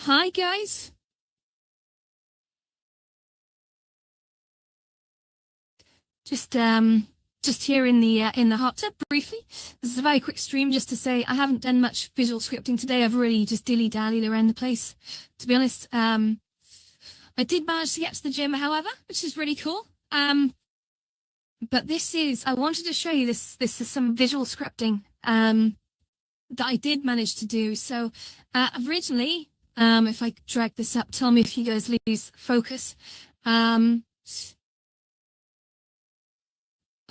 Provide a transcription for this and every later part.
Hi guys. Just here in the hot tub briefly. This is a very quick stream just to say I haven't done much visual scripting today. I've really just dilly-dallied around the place. To be honest, I did manage to get to the gym, however, which is really cool. But I wanted to show you this is some visual scripting that I did manage to do. So originally, if I drag this up, tell me if you guys lose focus.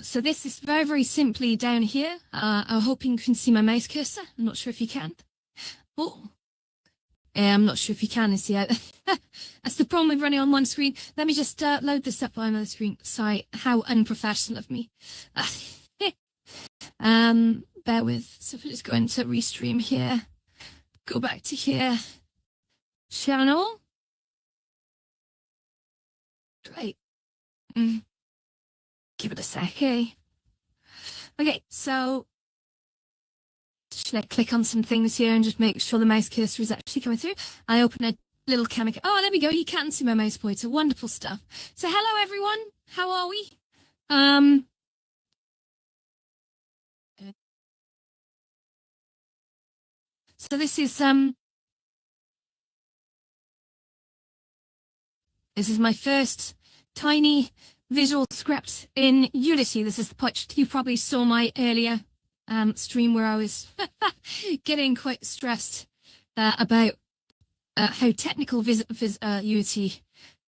So this is very, very simply down here. I'm hoping you can see my mouse cursor. I'm not sure if you can. Oh, I'm not sure if you can see it. That's the problem with running on one screen. Let me just load this up on another screen. Sorry, how unprofessional of me. Bear with. So if we just go into Restream here, go back to here, channel. Great. Give it a sec, okay? Okay, so should I click on some things here and just make sure the mouse cursor is actually coming through? I open a little chemical. Oh, there we go. You can see my mouse pointer. Wonderful stuff. So hello, everyone. How are we? So this is my first tiny visual script in Unity. This is the part you probably saw my earlier stream where I was getting quite stressed about how technical Unity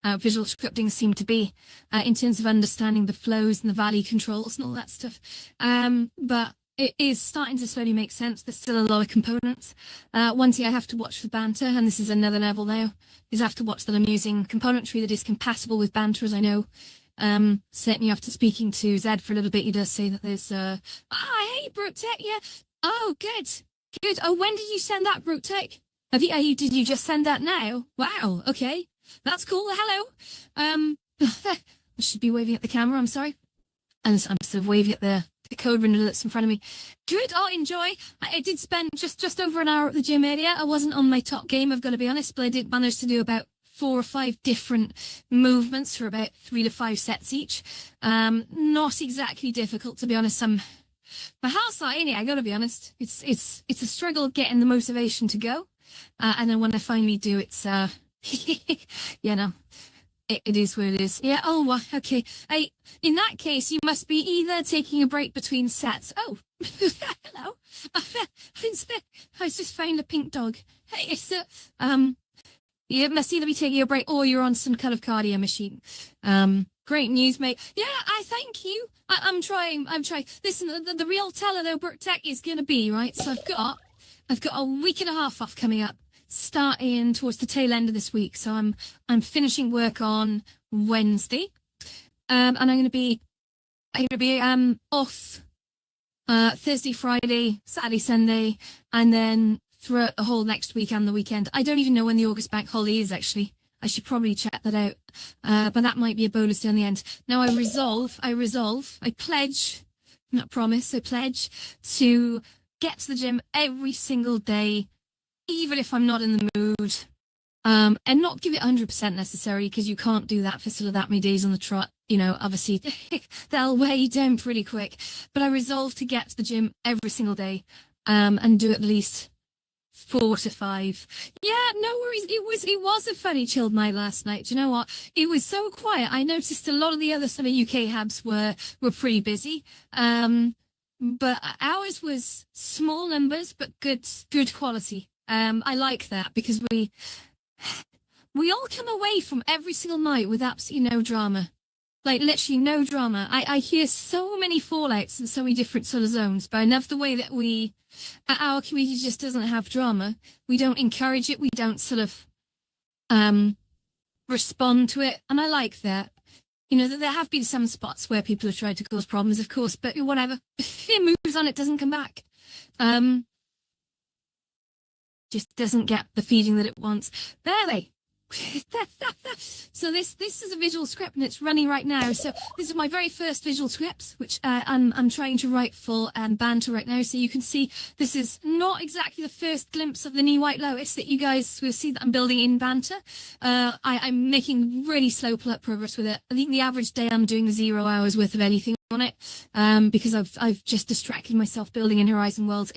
visual scripting seemed to be in terms of understanding the flows and the value controls and all that stuff. But it is starting to slowly make sense. There's still a lot of components. One thing I have to watch for banter, and this is another level now, is I have to watch that I'm using componentry that is compatible with banter, as I know. Certainly after speaking to Zed for a little bit, he does say that there's hey Brooktek, yeah. Oh, good. Oh, when did you send that, Brooktek? Did you just send that now? Wow, okay. That's cool. Hello. I should be waving at the camera, I'm sorry. And I'm sort of waving at the code window that's in front of me. Good, I'll enjoy. I did spend just over an hour at the gym earlier. I wasn't on my top game, I've got to be honest, but I did manage to do about 4 or 5 different movements for about 3 to 5 sets each. Not exactly difficult, to be honest. My heart's not in it, I gotta be honest. It's a struggle getting the motivation to go. And then when I finally do, it's you know, it is what it is. Yeah, oh, okay. In that case, you must be either taking a break between sets. Oh, hello. I just found a pink dog. Hey, you must either be taking a break or you're on some kind of cardio machine. Great news, mate. Yeah, I thank you. I'm trying. Listen, the real teller though, Brooktek, is gonna be right. So I've got a week and a half off coming up, starting towards the tail end of this week. So I'm finishing work on Wednesday, and I'm gonna be off Thursday, Friday, Saturday, Sunday, and then throughout the whole next week and the weekend. I don't even know when the August bank holiday is, actually. I should probably check that out. But that might be a bonus down the end. Now I pledge, not promise, I pledge to get to the gym every single day, even if I'm not in the mood. And not give it 100% necessarily, because you can't do that for sort of that many days on the trot. You know, obviously they'll wear you down pretty quick. But I resolve to get to the gym every single day, and do at least 4 to 5. Yeah, no worries. It was a funny chilled night last night. Do you know what? It was so quiet. I noticed a lot of the other summer UK hubs were pretty busy. But ours was small numbers, but good quality. I like that because we all come away from every single night with absolutely no drama. Like, literally no drama. I hear so many fallouts in so many different sort of zones, but I love the way that our community just doesn't have drama. We don't encourage it. We don't sort of respond to it. And I like that. You know, there have been some spots where people have tried to cause problems, of course, but whatever. It moves on, it doesn't come back. Just doesn't get the feeding that it wants. Barely. So this is a visual script and it's running right now. So this is my very first visual script, which I'm trying to write for Banter right now. So you can see this is not exactly the first glimpse of the new White Lotus that you guys will see that I'm building in Banter. I'm making really slow progress with it. I think the average day I'm doing 0 hours worth of anything on it, because I've just distracted myself building in Horizon Worlds.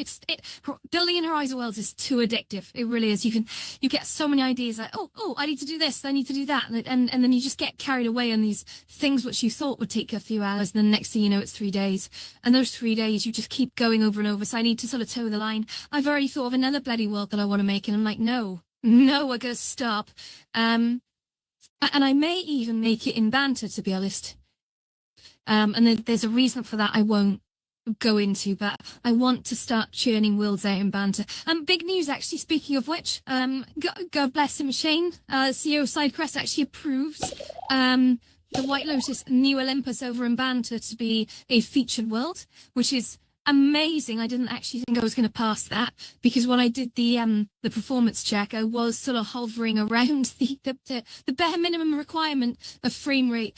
Building in Horizon Worlds is too addictive. It really is. You get so many ideas like, oh, I need to do this, I need to do that, and then you just get carried away on these things which you thought would take a few hours, and then next thing you know, it's 3 days, and those 3 days you just keep going over and over. So I need to sort of toe the line. I've already thought of another bloody world that I want to make, and I'm like, no, I gotta stop. And I may even make it in Banter, to be honest. And then there's a reason for that I won't go into, but I want to start churning worlds out in Banter. Big news, actually, speaking of which, God bless him, Shane, CEO of SideQuest, actually approved the White Lotus New Olympus over in Banter to be a featured world, which is amazing. I didn't actually think I was going to pass that, because when I did the performance check, I was sort of hovering around the bare minimum requirement of frame rate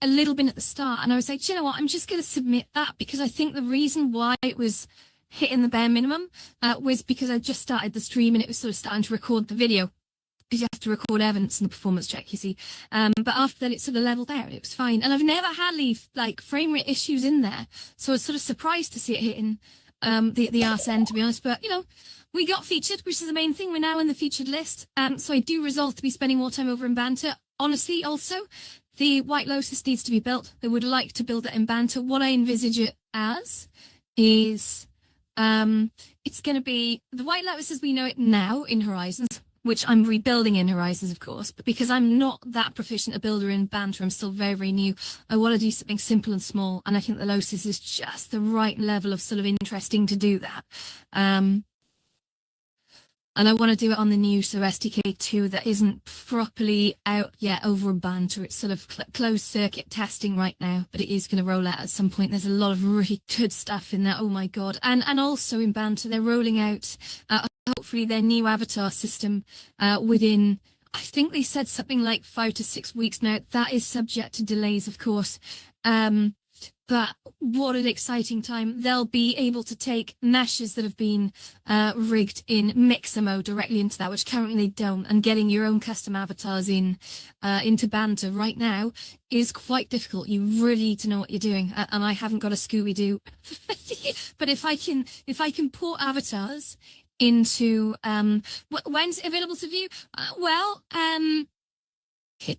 a little bit at the start, and I was like, do you know what, I'm just going to submit that, because I think the reason why it was hitting the bare minimum was because I just started the stream and it was sort of starting to record the video, because you have to record evidence in the performance check, you see. But after that, it sort of leveled out. It was fine. And I've never had like frame rate issues in there. So I was sort of surprised to see it hitting the arse end, to be honest. But, you know, we got featured, which is the main thing. We're now in the featured list. So I do resolve to be spending more time over in Banter. Honestly, also, the White Lotus needs to be built. They would like to build it in Banter. What I envisage it as is it's going to be the White Lotus as we know it now in Horizons, which I'm rebuilding in Horizons, of course, but because I'm not that proficient a builder in Banter, I'm still very, very new. I want to do something simple and small, and I think the Lotus is just the right level of sort of interesting to do that. And I want to do it on the new SDK 2 that isn't properly out yet over in Banter. It's sort of closed circuit testing right now, but it is going to roll out at some point. There's a lot of really good stuff in there. Oh my God. And also in Banter, they're rolling out hopefully their new avatar system within, I think they said something like 5 to 6 weeks now. That is subject to delays, of course. But what an exciting time. They'll be able to take meshes that have been rigged in mixer mode directly into that, which currently they don't. And getting your own custom avatars into Banter right now is quite difficult. You really need to know what you're doing. And I haven't got a Scooby-Doo. But if I can port avatars into when's it available to view?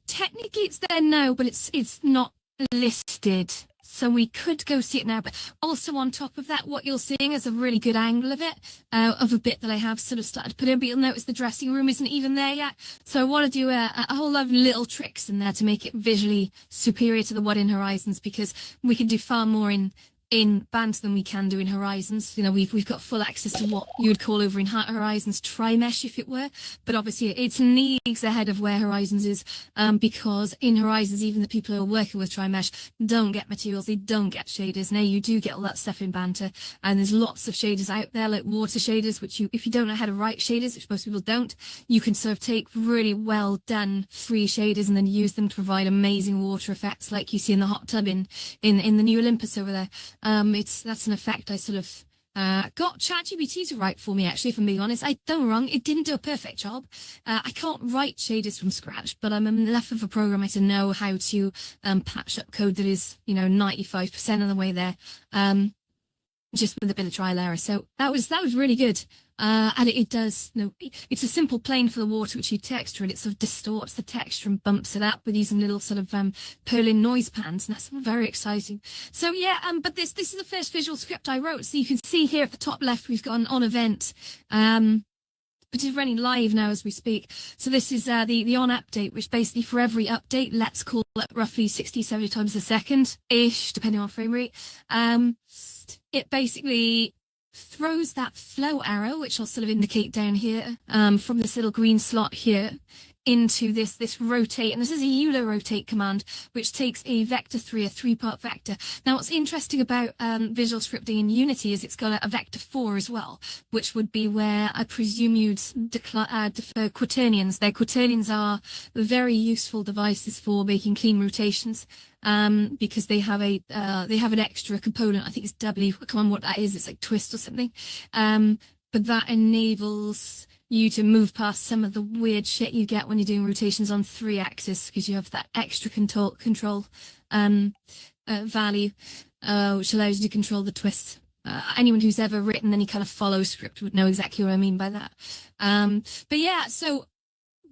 Technically it's there now, but it's not listed. So we could go see it now, but also on top of that, what you're seeing is a really good angle of it, of a bit that I have sort of started to put in, but you'll notice the dressing room isn't even there yet. So I want to do a whole lot of little tricks in there to make it visually superior to the what in Horizons, because we can do far more in Banter than we can do in Horizons. You know, we've got full access to what you would call over in Horizons tri-mesh, if it were, but obviously it's leagues ahead of where Horizons is, because in Horizons, even the people who are working with tri-mesh don't get materials, they don't get shaders. Now you do get all that stuff in Banter, and there's lots of shaders out there, like water shaders, which if you don't know how to write shaders, which most people don't, you can sort of take really well done free shaders and then use them to provide amazing water effects, like you see in the hot tub in the new Olympus over there. That's an effect I sort of got ChatGPT to write for me, actually, if I'm being honest. I don't wrong, it didn't do a perfect job. I can't write shaders from scratch, but I'm enough of a programmer to know how to patch up code that is, 95% of the way there, just with a bit of trial error. So that was really good. And it does, it's a simple plane for the water which you texture, and it sort of distorts the texture and bumps it up with using little sort of Perlin noise pans, and that's very exciting. So yeah, but this is the first visual script I wrote. So you can see here at the top left we've got an on event, which is running live now as we speak. So this is the on update, which basically for every update, let's call it roughly 60, 70 times a second ish, depending on frame rate. It basically throws that flow arrow, which I'll sort of indicate down here, from this little green slot here, into this rotate, and this is a Euler rotate command, which takes a vector 3, a 3-part vector. Now, what's interesting about visual scripting in Unity is it's got a vector 4 as well, which would be where I presume you'd defer quaternions. Their quaternions are very useful devices for making clean rotations, because they have an extra component. I think it's W. Come on, what that is? It's like twist or something. But that enables you to move past some of the weird shit you get when you're doing rotations on 3 axis, because you have that extra control value, which allows you to control the twist. Anyone who's ever written any kind of follow script would know exactly what I mean by that. But yeah, so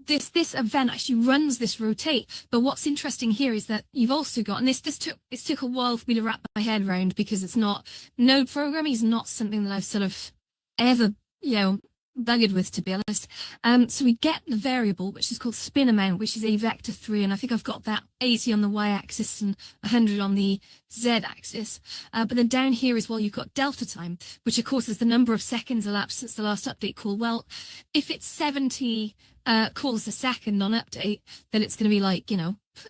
this event actually runs this rotate. But what's interesting here is that you've also got, and this took a while for me to wrap my head around, because it's not, node programming is not something that I've sort of ever, buggered with, to be honest. So we get the variable, which is called spin amount, which is a vector 3, and I think I've got that 80 on the y-axis and 100 on the z-axis. But then down here as well, you've got delta time, which of course is the number of seconds elapsed since the last update call. Well, if it's 70 calls a second on update, then it's going to be like,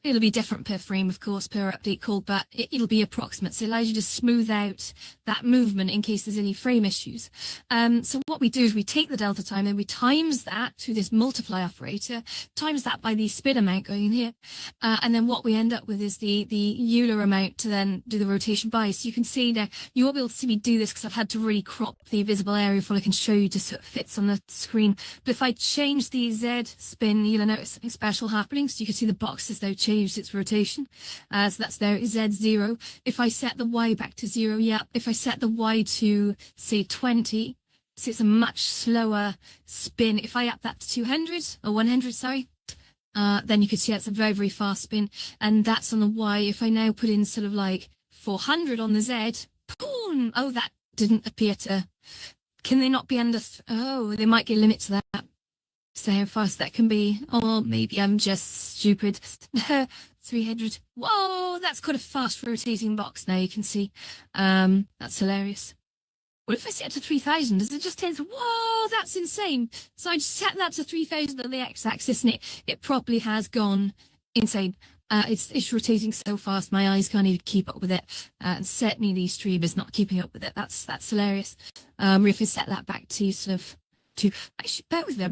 it'll be different per frame, of course, per update call, but it'll be approximate. So it allows you to smooth out that movement in case there's any frame issues. So what we do is we take the delta time and we times that through this multiply operator, times that by the spin amount going in here. And then what we end up with is the Euler amount to then do the rotation by. So you can see now, you won't be able to see me do this because I've had to really crop the visible area for I can show you just so it fits on the screen. But if I change the Z spin, you'll notice something special happening. So you can see the box has now changed its rotation. So that's there, Z0. If I set the Y back to 0, if I set the Y to, say, 20, so it's a much slower spin. If I up that to 200, or 100, sorry, then you could see it's a very, very fast spin. And that's on the Y. If I now put in sort of like 400 on the Z, boom! Oh, that didn't appear to... Can they not be under... Oh, they might get a limit to that. So how fast that can be. Or maybe I'm just stupid. 300. Whoa, that's quite a fast rotating box now, you can see. That's hilarious. What if I set it to 3000? Does it just tend to... Whoa, that's insane. So I just set that to 3000 on the x-axis and it probably has gone insane. It's rotating so fast, my eyes can't even keep up with it. And certainly the stream is not keeping up with it. That's hilarious. If I set that back to sort of... Actually, bear with me.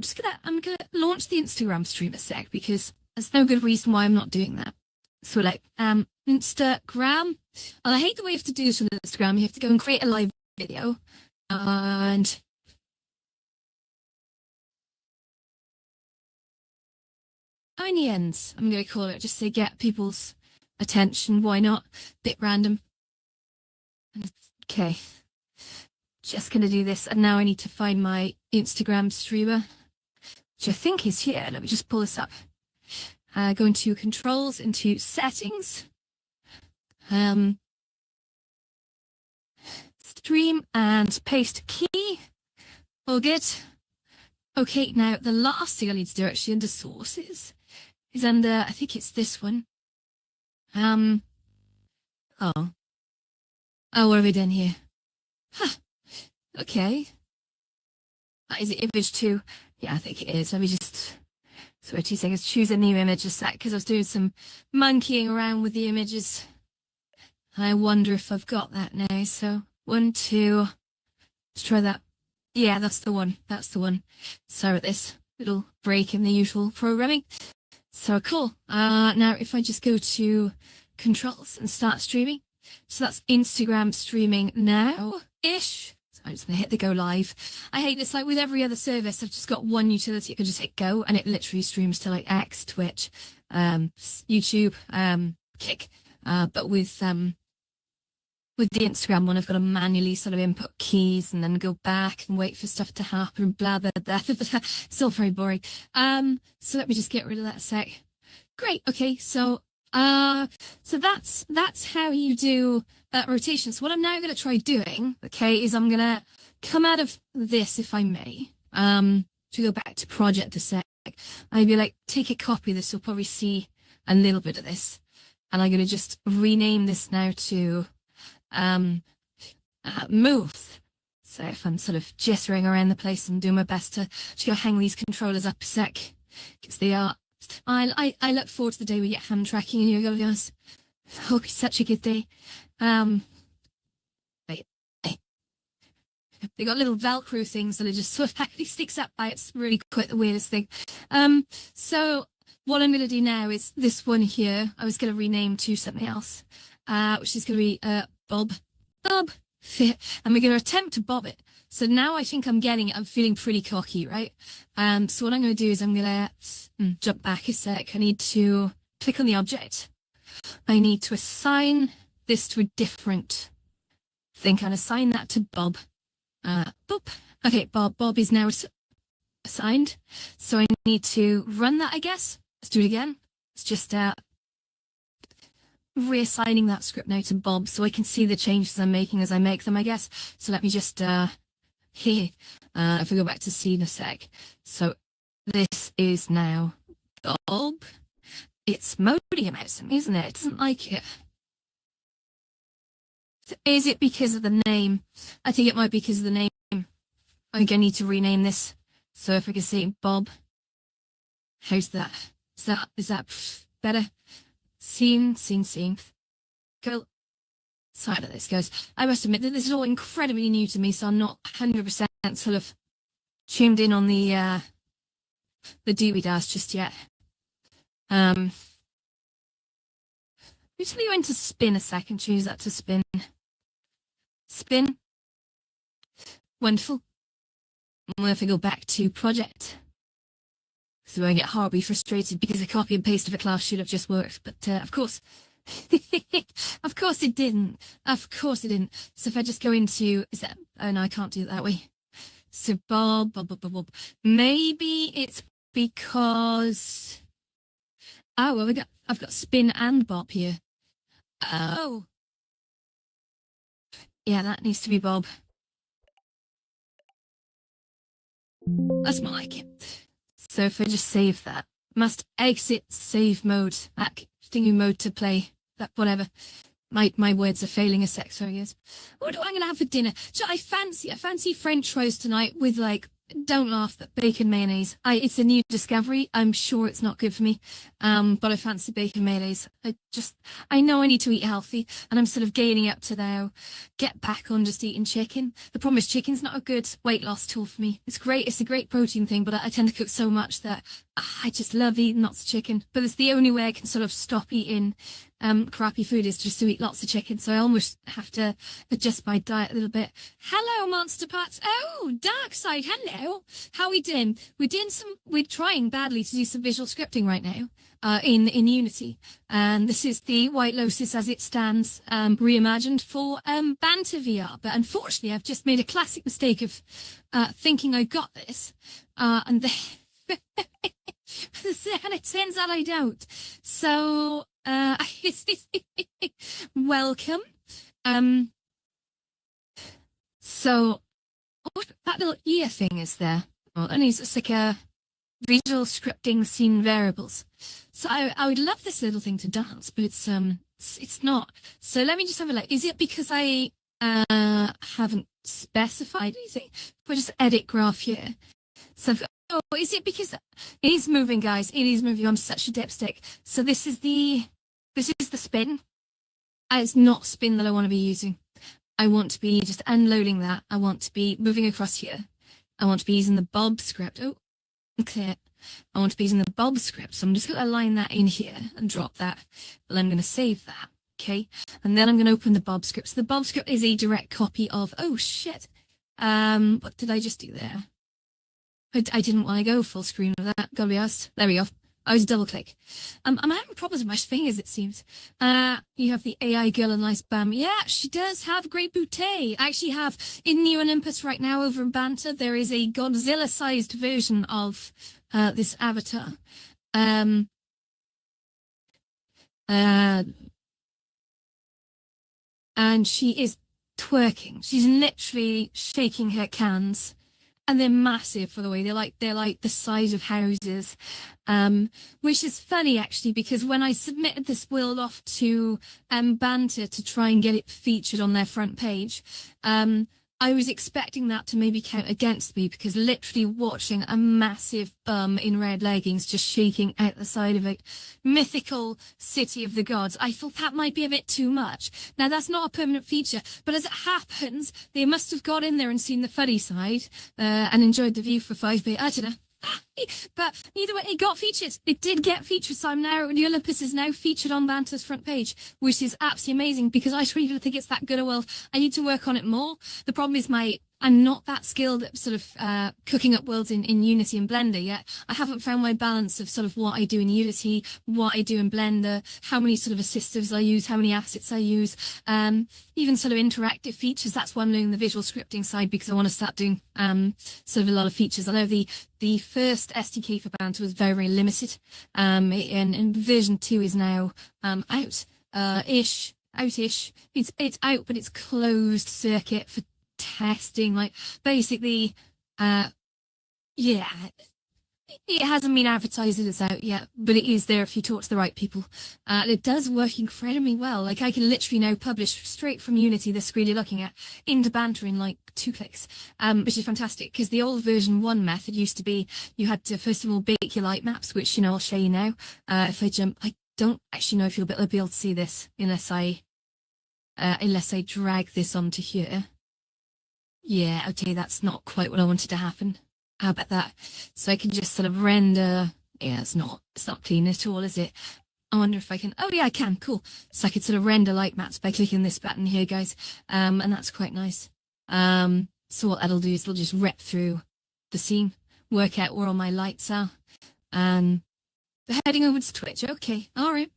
I'm gonna launch the Instagram stream a sec, because there's no good reason why I'm not doing that. So like Instagram, and I hate the way you have to do this with Instagram. You have to go and create a live video, and onions, I'm gonna call it, just to get people's attention. Why not? Bit random. Okay. Just going to do this, and now I need to find my Instagram streamer, which I think is here. Let me just pull this up. Go into controls, into settings, stream, and paste key. All good. Okay, now the last thing I need to do actually under sources is under, I think it's this one. Oh, what have we done here? Huh. Okay. Is it image 2? Yeah, I think it is. Let me just, sorry, 2 seconds, choose a new image a sec, because I was doing some monkeying around with the images. I wonder if I've got that now. So 1, 2, let's try that. Yeah, that's the one. That's the one. Sorry about this little break in the usual programming. So cool. Now if I just go to controls and start streaming. So that's Instagram streaming now-ish. I'm just going to hit the go live. I hate this, like with every other service, I've just got one utility. I can just hit go and it literally streams to like X, Twitch, YouTube, Kick. But with the Instagram one, I've got to manually sort of input keys and then go back and wait for stuff to happen, blah, blah, blah. Still very boring. So let me just get rid of that a sec. Great. Okay. So that's how you do rotation. So what I'm now going to try doing, okay, is I'm going to come out of this, if I may, to go back to project a sec. I'd be like, take a copy of this. You'll probably see a little bit of this. And I'm going to just rename this now to move. So if I'm sort of jittering around the place and doing my best to go hang these controllers up a sec, because they are I look forward to the day we get hand tracking in your videos. Hope it's such a good day. Wait. They got little Velcro things that it just sort of actually sticks up by. It's really quite the weirdest thing. So what I'm going to do now is this one here. I was going to rename to something else, which is going to be Bob. And we're going to attempt to bob it. So now I think I'm getting it. I'm feeling pretty cocky, right? So what I'm going to do is I'm going to jump back a sec. I need to click on the object. I need to assign this to a different thing. Can assign that to Bob. Bob. Okay, Bob is now assigned. So I need to run that, I guess. Let's do it again. It's just reassigning that script now to Bob so I can see the changes I'm making as I make them, I guess. So let me just here. If we go back to C in a sec. So this is now Bob. It's moaning about something, isn't it? It doesn't like it. Is it because of the name? I think it might be because of the name. I think I need to rename this. So if I can see Bob. How's that? Is that better? Scene. Cool. Sorry that this goes. I must admit that this is all incredibly new to me, so I'm not 100% sort of tuned in on the doobie dash just yet. Usually went to spin a second, choose that to spin. Spin. Wonderful. And if I go back to project. So I get horribly frustrated because a copy and paste of a class should have just worked, but of course. Of course it didn't. Of course it didn't. So if I just go into, is that, oh no, I can't do it that way. So Bob. Maybe it's because, oh, well, I've got spin and Bob here. Oh. Yeah, that needs to be Bob. That's more like it. So if I just save that, must exit save mode, thingy mode to play, that whatever. My words are failing a sec, sorry guys. What am I gonna have for dinner? So I fancy French fries tonight with like, don't laugh, but bacon mayonnaise. It's a new discovery. I'm sure it's not good for me. But I fancy bacon mayonnaise. I know I need to eat healthy, and I'm sort of gaining up to now get back on just eating chicken. The problem is chicken's not a good weight loss tool for me. It's great. It's a great protein thing, but I tend to cook so much that I just love eating lots of chicken. But it's the only way I can sort of stop eating crappy food is just to eat lots of chicken. So I almost have to adjust my diet a little bit. Hello, Monster Parts. Oh, Dark Side. Hello. How are we doing? We're trying badly to do some visual scripting right now in Unity. And this is the White Lotus as it stands, reimagined for Banter VR. But unfortunately, I've just made a classic mistake of thinking I got this. And then it turns out I don't. So welcome. So that little ear thing is there. Well, and it's like a visual scripting scene variables. So I would love this little thing to dance, but it's not. So let me just have a look. Is it because I haven't specified anything? If I just edit graph here. So oh, is it because it is moving, guys? It is moving. I'm such a dipstick. So this is the spin. It's not spin that I want to be using. I want to be just unloading that. I want to be moving across here. I want to be using the Bob script. Oh, okay. I want to be using the Bob script. So I'm just going to align that in here and drop that. But I'm going to save that. Okay. And then I'm going to open the Bob script. So the Bob script is a direct copy of, oh shit. What did I just do there? I didn't want to go full screen with that. Gotta be honest. There we go. I was double click. I'm having problems with my fingers, it seems. You have the AI girl and nice bam. Yeah, she does have great bouquet. I actually have in New Olympus right now over in Banter, there is a Godzilla-sized version of this avatar. And she is twerking. She's literally shaking her cans. And they're massive, for the way they're like the size of houses, which is funny actually, because when I submitted this build off to Banter to try and get it featured on their front page, I was expecting that to maybe count against me, because literally watching a massive bum in red leggings just shaking out the side of a mythical city of the gods, I thought that might be a bit too much. Now, that's not a permanent feature, but as it happens, they must have got in there and seen the funny side and enjoyed the view for 5 I don't know. But either way, it got featured. It did get featured. So I'm now, the Olympus is now featured on Banter's front page, which is absolutely amazing, because I really don't think it's that good a world. I need to work on it more. The problem is I'm not that skilled at sort of cooking up worlds in Unity and Blender yet. I haven't found my balance of sort of what I do in Unity, what I do in Blender, how many sort of assistives I use, how many assets I use, even sort of interactive features. That's why I'm doing the visual scripting side, because I want to start doing sort of a lot of features. I know the first SDK for Banter was very, very limited, and version 2 is now out-ish. It's out, but it's closed circuit for testing. Like, basically, yeah, it hasn't been advertised that it's out yet, but it is there if you talk to the right people. It does work incredibly well. Like, I can literally now publish straight from Unity, the screen you're looking at, into Banter in like 2 clicks, which is fantastic, because the old version 1 method used to be you had to first of all bake your light maps, which, you know, I'll show you now. If I jump, I don't actually know if you'll be able to see this unless I drag this onto here. Yeah, okay, that's not quite what I wanted to happen. How about that? So I can just sort of render. Yeah, it's not clean at all, is it? I wonder if I can. Oh yeah, I can. Cool. So I could sort of render light maps by clicking this button here, guys. And that's quite nice. So what that'll do is it'll just rip through the scene, work out where all my lights are, and heading over to Twitch. Okay, all right.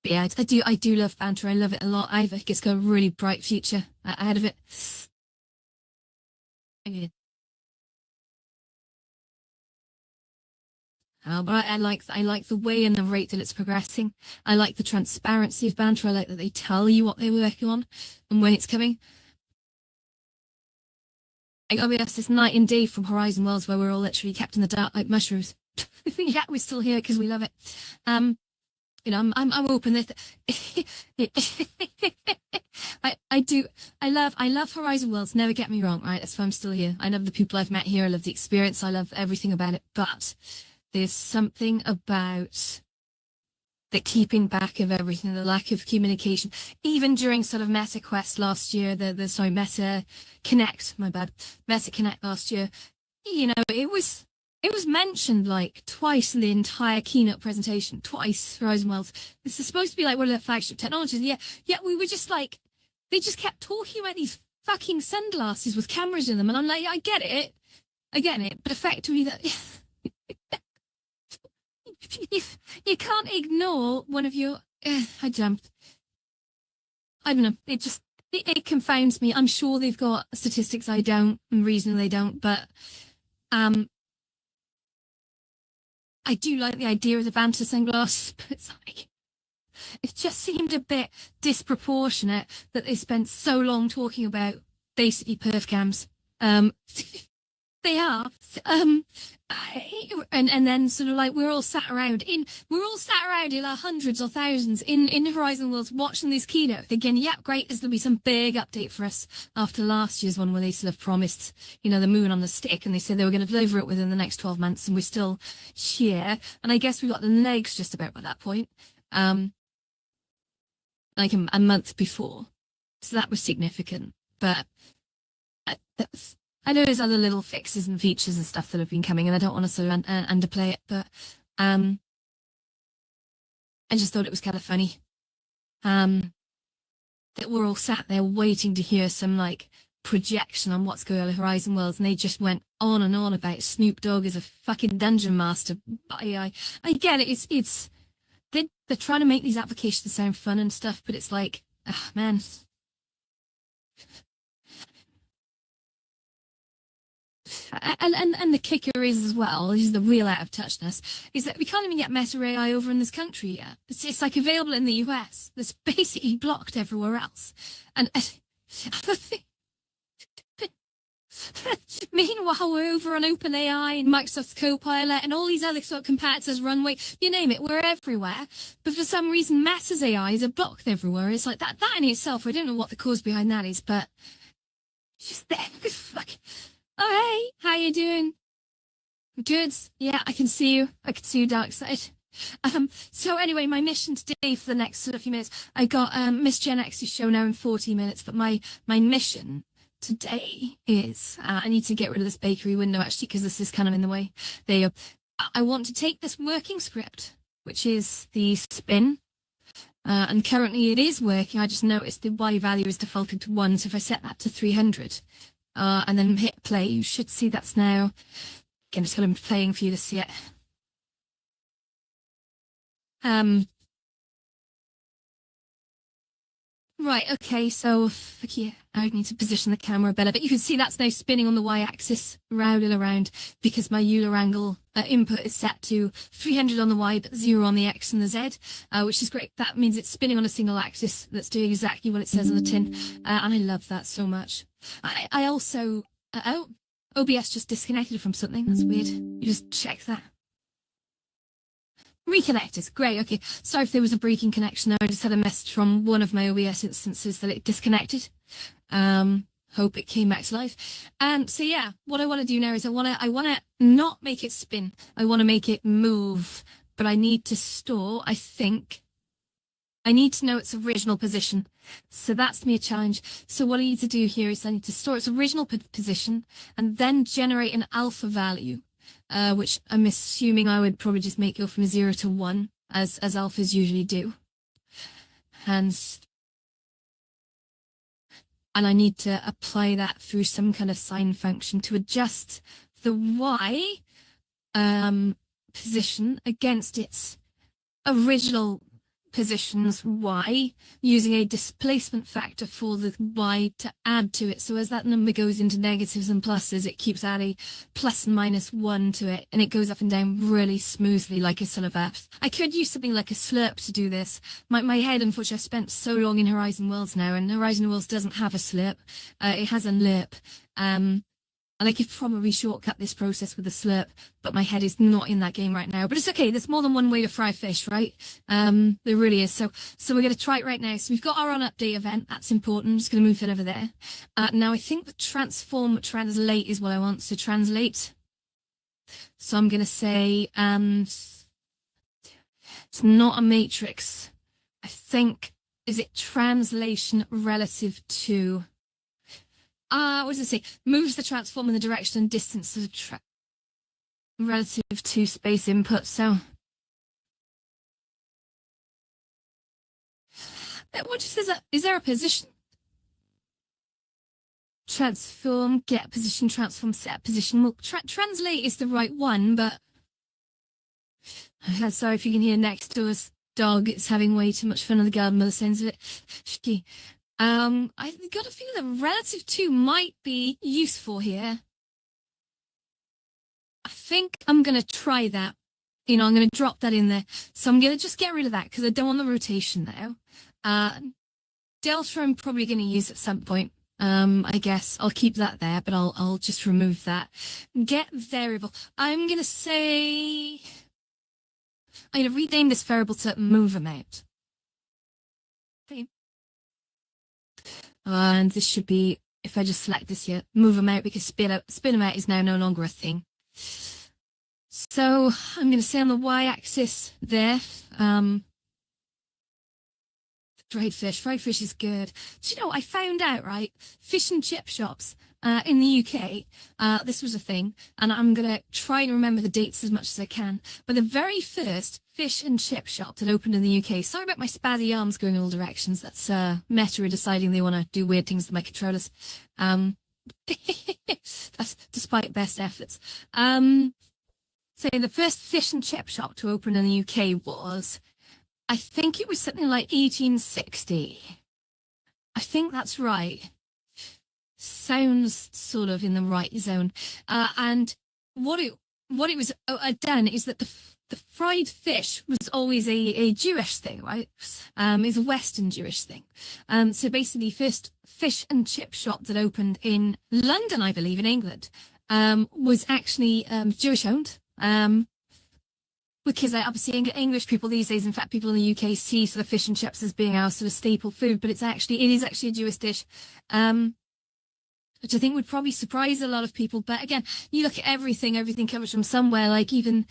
But yeah, I do love Banter. I love it a lot. I think it's got a really bright future ahead of it. But I like the way and the rate that it's progressing. I like the transparency of Banter. I like that they tell you what they're working on and when it's coming. I gotta be honest, it's night and day from Horizon Worlds, where we're all literally kept in the dark like mushrooms. Yeah, we're still here because we love it. You know, I'm open that I love Horizon Worlds, never get me wrong, right? That's why I'm still here. I love the people I've met here, I love the experience, I love everything about it, but there's something about the keeping back of everything, the lack of communication, even during sort of Meta Quest last year, Meta Connect, Meta Connect last year, you know, it was mentioned like twice in the entire keynote presentation, twice, Horizon Worlds. This is supposed to be like one of their flagship technologies. Yeah, we were just like, they just kept talking about these fucking sunglasses with cameras in them. And I'm like, I get it, but effectively that you can't ignore one of your, I jumped. I don't know, it confounds me. I'm sure they've got statistics I don't, and reason they don't, but, I do like the idea of the Banter sunglasses, but it's like, it just seemed a bit disproportionate that they spent so long talking about basically perf cams. They are. And then sort of like we're all sat around in our hundreds or thousands in Horizon Worlds watching this keynote thinking, yeah, great, there's gonna be some big update for us after last year's one where they sort of promised, you know, the moon on the stick, and they said they were going to deliver it within the next 12 months, and we're still here. And I guess we got the legs just about by that point. Like a month before. So that was significant. But I know there's other little fixes and features and stuff that have been coming, and I don't want to sort of underplay it, but I just thought it was kind of funny that we're all sat there waiting to hear some like projection on what's going on in Horizon Worlds, and they just went on and on about Snoop Dogg as a fucking dungeon master. I get it. It's they're trying to make these applications sound fun and stuff, but it's like, oh, man. And the kicker is as well, this is the real out of touchness, is that we can't even get Meta AI over in this country yet. It's like available in the US. It's basically blocked everywhere else. And meanwhile, we're over on OpenAI and Microsoft's Copilot and all these other sort of competitors, Runway, you name it, we're everywhere. But for some reason, Meta's AIs are blocked everywhere. It's like that in itself, I don't know what the cause behind that is, but She's there. Fuck. Oh, hey, how you doing? Good. Yeah, I can see you. I can see you, dark side. So anyway, my mission today for the next sort of few minutes, I got Miss Gen X's show now in 40 minutes, but my mission today is I need to get rid of this bakery window actually because this is kind of in the way. There you go. I want to take this working script, which is the spin, and currently it is working. I just noticed the Y value is defaulted to 1, so if I set that to 300 and then hit play, you should see that's now. Again, just got them playing for you to see it. Right, okay, so yeah, I need to position the camera better, but you can see that's now spinning on the Y-axis round and around because my Euler angle input is set to 300 on the Y, but 0 on the X and the Z, which is great. That means it's spinning on a single axis that's doing exactly what it says on the tin, and I love that so much. I also, oh, OBS just disconnected from something. That's weird. You just check that. Reconnected. Great. Okay. Sorry if there was a breaking connection. I just had a message from one of my OBS instances that it disconnected. Hope it came back to life. So yeah, what I want to do now is I want to not make it spin. I want to make it move, but I need to store. I think I need to know its original position. So that's me a challenge. So what I need to do here is I need to store its original position and then generate an alpha value. Which I'm assuming I would probably just make go from 0 to 1, as alphas usually do. And I need to apply that through some kind of sine function to adjust the Y position against its original positions Y, using a displacement factor for the Y to add to it. So as that number goes into negatives and pluses, it keeps adding plus and minus 1 to it, and it goes up and down really smoothly like a sort of a... I could use something like a slurp to do this. My head, unfortunately, I've spent so long in Horizon Worlds now, and Horizon Worlds doesn't have a slurp. It has a lerp. And I could probably shortcut this process with a slurp, but my head is not in that game right now. But it's okay. There's more than one way to fry fish, right? There really is. So we're going to try it right now. So we've got our on update event. That's important. I'm just going to move it over there. Now I think the transform translate is what I want. So translate. So I'm going to say, it's not a matrix. I think, is it translation relative to... what does it say? Moves the transform in the direction and distance of the relative to space input. So, what just is there a position? Transform, get position, transform, set position. Well, translate is the right one, but sorry if you can hear next to us, dog. It's having way too much fun in the garden by the sounds of it. I've got a feeling that relative to might be useful here. I think I'm going to try that. I'm going to drop that in there. So I'm going to just get rid of that because I don't want the rotation now. Delta I'm probably going to use at some point. I guess I'll keep that there, but I'll just remove that. Get variable. I'm going to say... I'm going to rename this variable to move amount. Okay. And this should be, if I just select this here, move them out, because spin them out is now no longer a thing. So I'm going to say on the Y-axis there, fried fish is good. Do you know, I found out, right, fish and chip shops in the UK, this was a thing, and I'm going to try and remember the dates as much as I can, but the very first fish and chip shop that opened in the UK, sorry about my spazzy arms going in all directions, that's Meta deciding they want to do weird things to my controllers. That's despite best efforts. So the first fish and chip shop to open in the UK was, I think it was something like 1860. I think that's right. Sounds sort of in the right zone. And what it was done is that the fried fish was always a Jewish thing, right? It's a Western Jewish thing. So basically, first fish and chip shop that opened in London, I believe, in England, was actually Jewish owned. Because obviously English people these days, in fact, people in the UK see sort of fish and chips as being our sort of staple food, but it is actually a Jewish dish. which I think would probably surprise a lot of people. But again, you look at everything comes from somewhere. Like even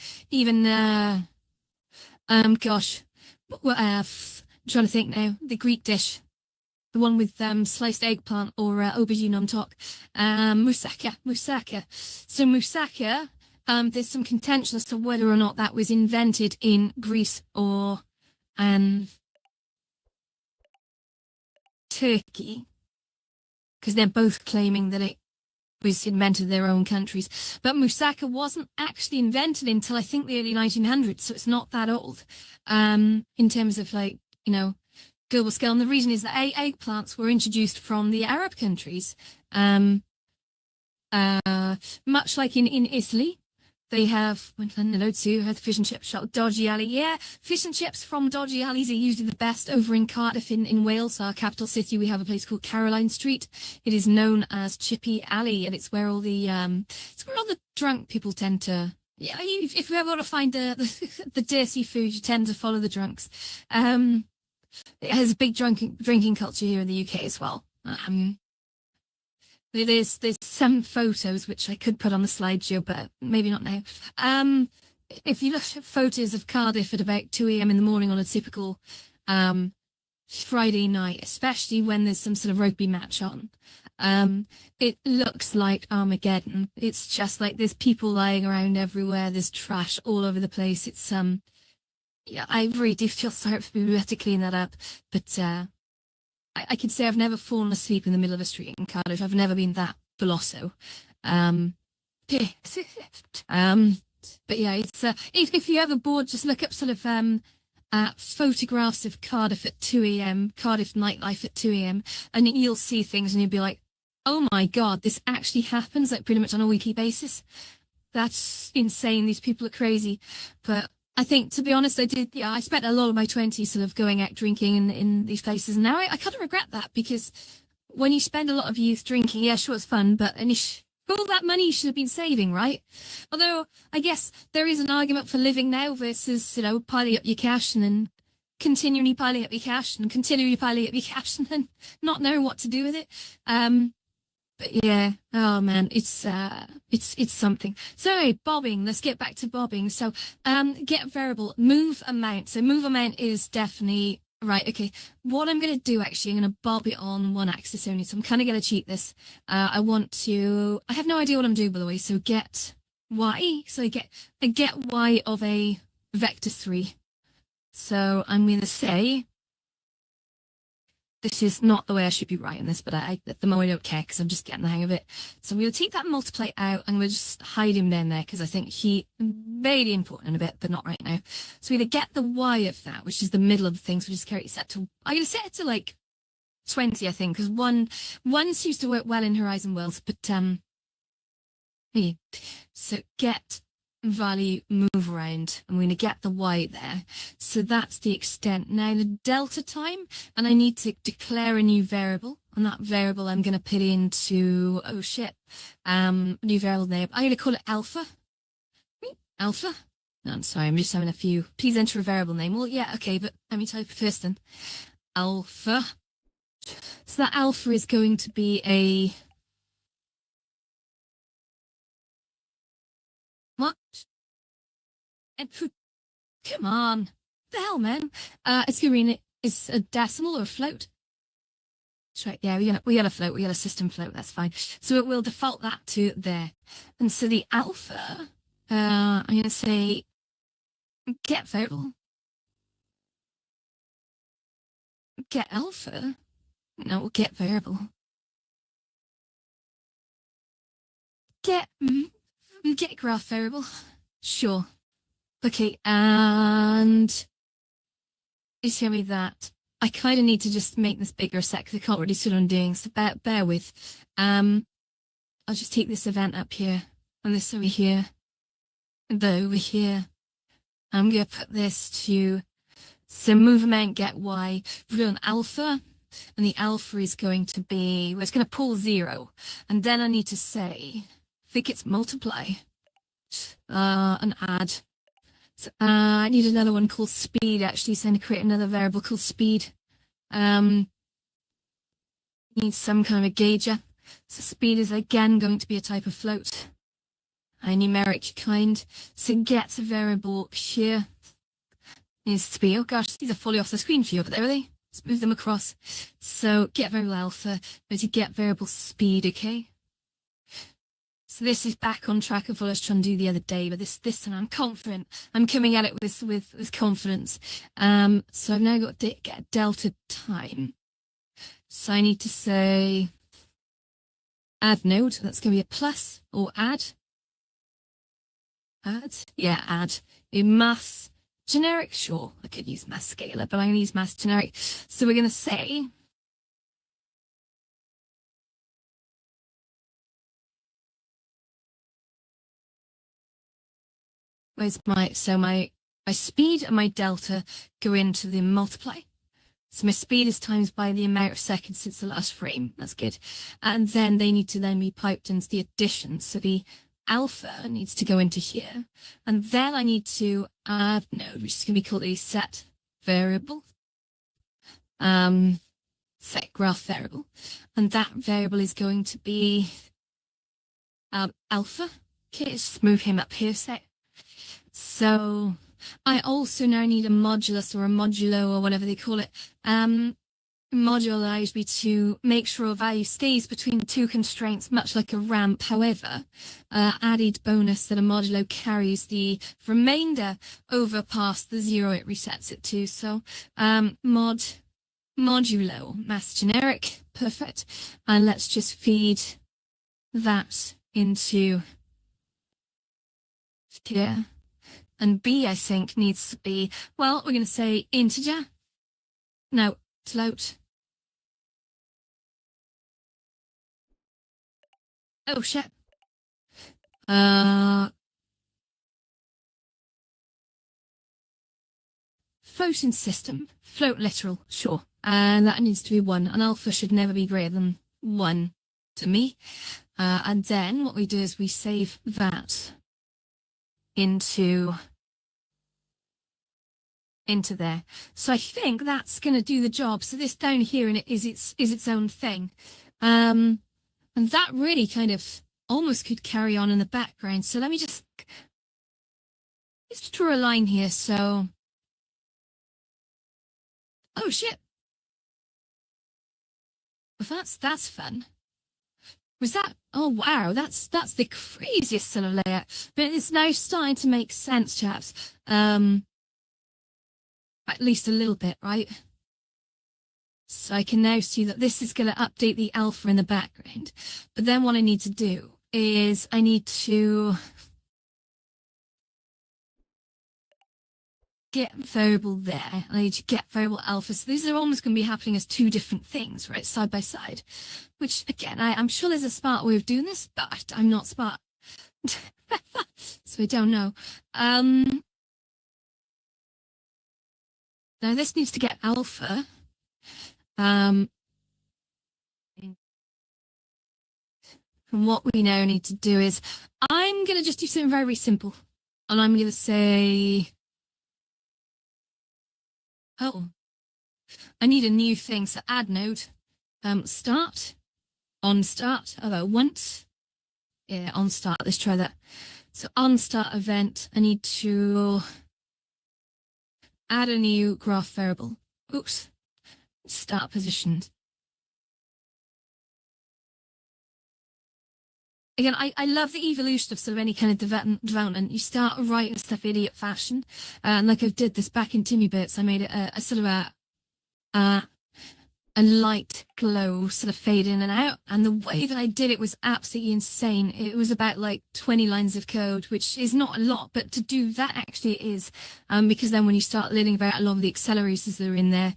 gosh, I'm trying to think now. The Greek dish, the one with sliced eggplant or aubergine on top, moussaka. So moussaka, there's some contention as to whether or not that was invented in Greece or Turkey, because they're both claiming that it was invented in their own countries. But moussaka wasn't actually invented until I think the early 1900s, so it's not that old in terms of like, global scale. And the reason is that eggplants were introduced from the Arab countries, much like in Italy. They have, hello to fish and chip shop, Dodgy Alley. Yeah, fish and chips from Dodgy Alleys are usually the best. Over in Cardiff in Wales, our capital city, we have a place called Caroline Street. It is known as Chippy Alley, and it's where all the drunk people tend to. Yeah, if you ever want to find the dirty food, you tend to follow the drunks. It has a big drinking culture here in the UK as well. There's some photos which I could put on the slideshow, but maybe not now. If you look at photos of Cardiff at about 2 a.m. in the morning on a typical Friday night, especially when there's some sort of rugby match on, it looks like Armageddon. It's just like there's people lying around everywhere. There's trash all over the place. It's yeah, I really do feel sorry for people who have to clean that up, but I could say I've never fallen asleep in the middle of a street in Cardiff. I've never been that blosso. But yeah, it's if you're ever bored, just look up sort of photographs of Cardiff at 2 a.m., Cardiff nightlife at 2 a.m., and you'll see things and you'll be like, oh my God, this actually happens, like pretty much on a weekly basis. That's insane. These people are crazy. But I think, to be honest, I spent a lot of my 20s sort of going out drinking in these places. And now I kind of regret that, because when you spend a lot of youth drinking, yeah, sure, it's fun, but all that money you should have been saving, right? Although I guess there is an argument for living now versus, piling up your cash and then continually piling up your cash and continually piling up your cash and then not knowing what to do with it. But yeah, oh man, it's something. So bobbing, let's get back to bobbing. So get variable, move amount. So move amount is definitely right. Okay, what I'm going to do, actually, I'm going to bob it on one axis only. So I'm kind of going to cheat this. I have no idea what I'm doing, by the way. So get y. So I get y of a vector 3. So I'm going to say, this is not the way I should be writing this, but at the moment I don't care because I'm just getting the hang of it. So I'm going to take that and multiply out. I'm going to just hide him down there because I think he very important in a bit, but not right now. So we're going to get the y of that, which is the middle of the thing. So we just carry it set to, I'm going to set it to like 20, I think, because one seems to work well in Horizon Worlds, but yeah. So get value, move around. I'm going to get the y there. So that's the extent. Now the delta time, and I need to declare a new variable. And that variable I'm going to put into, new variable name. I'm going to call it alpha. Alpha? No, I'm sorry, I'm just having a few. Please enter a variable name. Well, yeah, okay, but let me type it first then. Alpha. So that alpha is going to be a... What? And come on. The hell, man. It's going to be it's a decimal or a float. That's right. Yeah, we got a float. We got a system float. That's fine. So it will default that to there. And so the alpha, I'm going to say get variable. Get alpha. No, get variable. Get graph variable. Sure. Okay, and please tell me that. I kind of need to just make this bigger a sec because I can't really see what I'm doing, so bear with. I'll just take this event up here, and this over here, and that over here. I'm going to put this to, so movement get y, we're doing alpha, and the alpha is going to be, well, it's going to pull 0, and then I need to say, I think it's multiply, and add. So, I need another one called speed, actually, so I'm going to create another variable called speed. Need some kind of a gauger. So speed is again going to be a type of float, a numeric kind. So get a variable here needs to be, oh gosh, these are fully off the screen for you, but there are they. Let's move them across. So get variable alpha, but to get variable speed, okay? So this is back on track of what I was trying to do the other day, but this time I'm confident. I'm coming at it with confidence. So I've now got to get delta time. So I need to say add node. That's going to be a plus or add. Add? Yeah, add. A mass generic. Sure, I could use mass scalar, but I'm going to use mass generic. So we're going to say where's my speed and my delta go into the multiply. So my speed is times by the amount of seconds since the last frame. That's good. And then they need to then be piped into the addition. So the alpha needs to go into here. And then I need to add node, which is going to be called a set variable. Set graph variable. And that variable is going to be alpha. Okay, let's just move him up here, set. So I also now need a modulus or a modulo or whatever they call it. Modulo allows me to make sure a value stays between two constraints, much like a ramp. However, added bonus that a modulo carries the remainder over past the 0 it resets it to. So modulo, mass generic, perfect. And let's just feed that into here. And B, I think, needs to be, well, we're going to say integer. No, float. Oh, shit. Floating system. Float literal, sure. And that needs to be 1. And alpha should never be greater than 1 to me. And then what we do is we save that into there. So I think that's going to do the job. So this down here in it is its own thing. And that really kind of almost could carry on in the background. So let me just draw a line here. So, oh shit. Well, that's fun. Was that? Oh wow, that's the craziest sort of layout. But it's now starting to make sense, chaps. At least a little bit, right? So I can now see that this is going to update the alpha in the background. But then what I need to do is I need to get variable there. I need to get variable alpha. So these are almost going to be happening as two different things, right? Side by side. Which, again, I'm sure there's a smart way of doing this, but I'm not smart. So I don't know. Now this needs to get alpha. And what we now need to do is I'm going to just do something very simple. And I'm going to say, oh, I need a new thing. So add node, start, on start, although once, yeah, on start, let's try that. So on start event, I need to add a new graph variable. Oops, start positioned. Again, I love the evolution of sort of any kind of development. You start right in stuff idiot fashion. And like I did this back in Timmy Bits, I made it a sort of a light glow sort of fade in and out. And the way that I did it was absolutely insane. It was about like 20 lines of code, which is not a lot, but to do that actually is, because then when you start learning about a lot of the accelerators that are in there,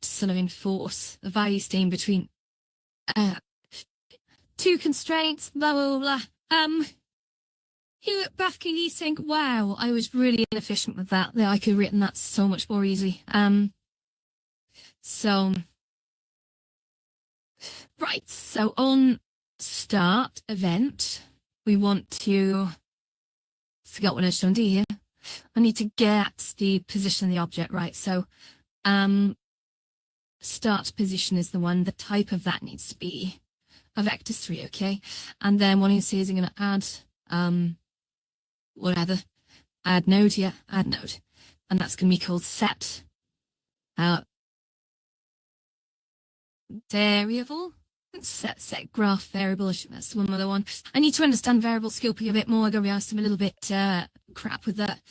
sort of enforce the value staying between, two constraints, blah, blah, blah. You look back and you think, wow, I was really inefficient with that. I could have written that so much more easily. So, right. So on start event, we want to, forgot what I was trying to do here. I need to get the position of the object, right? So, start position is the one, the type of that needs to be a vector 3, okay? And then what I'm saying is I'm going to add, whatever, add node, yeah, add node. And that's going to be called set variable. Set graph variable. That's one other one. I need to understand variable scoping a bit more. I gotta be honest, I'm a little bit crap with that.